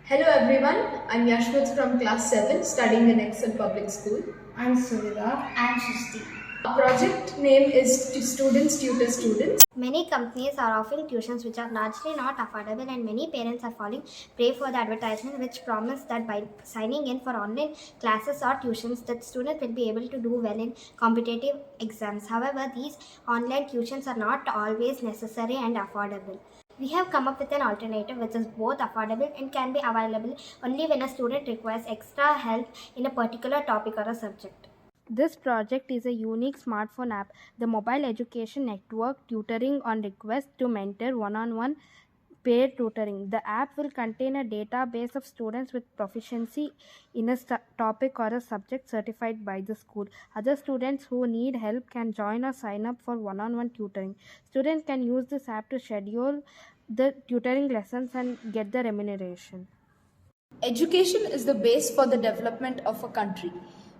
Hello everyone, I'm Yashmit from class 7 studying in Excel Public School. I'm Suvidha. I'm Srushti. Our project name is Students Tutor Students. Many companies are offering tuitions which are largely not affordable, and many parents are falling prey for the advertisement which promise that by signing in for online classes or tuitions, that students will be able to do well in competitive exams. However, these online tuitions are not always necessary and affordable. We have come up with an alternative which is both affordable and can be available only when a student requires extra help in a particular topic or a subject. This project is a unique smartphone app, the Mobile Education Network Tutoring on Request to Mentor One-on-One Paid Tutoring. The app will contain a database of students with proficiency in a topic or a subject certified by the school. Other students who need help can join or sign up for one-on-one tutoring. Students can use this app to schedule the tutoring lessons and get the remuneration. Education is the base for the development of a country.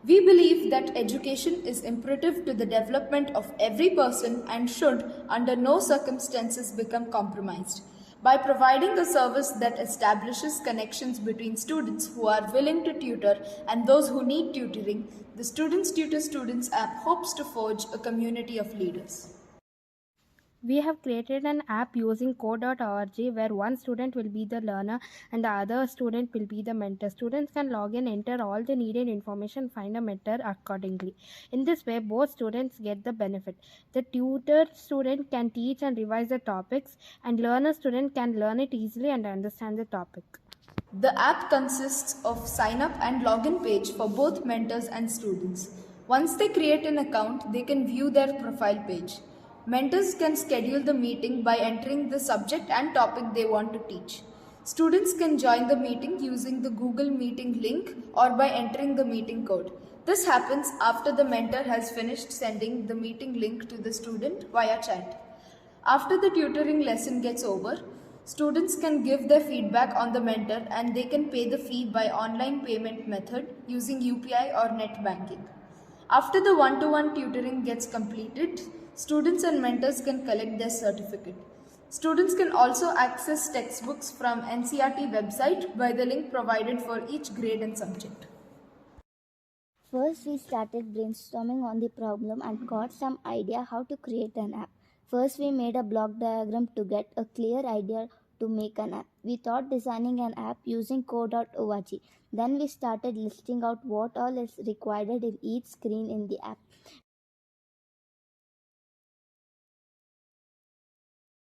We believe that education is imperative to the development of every person and should, under no circumstances, become compromised. By providing a service that establishes connections between students who are willing to tutor and those who need tutoring, the Students Tutor Students app hopes to forge a community of leaders. We have created an app using code.org where one student will be the learner and the other student will be the mentor. Students can log in, enter all the needed information, find a mentor accordingly. In this way, both students get the benefit. The tutor student can teach and revise the topics, and learner student can learn it easily and understand the topic. The app consists of sign up and login page for both mentors and students. Once they create an account, they can view their profile page. Mentors can schedule the meeting by entering the subject and topic they want to teach. Students can join the meeting using the Google Meeting link or by entering the meeting code. This happens after the mentor has finished sending the meeting link to the student via chat. After the tutoring lesson gets over, students can give their feedback on the mentor and they can pay the fee by online payment method using UPI or net banking. After the one-to-one tutoring gets completed, students and mentors can collect their certificate. Students can also access textbooks from NCRT website by the link provided for each grade and subject. First, we started brainstorming on the problem and got some idea how to create an app. First, we made a block diagram to get a clear idea to make an app. We thought designing an app using code.org. Then we started listing out what all is required in each screen in the app.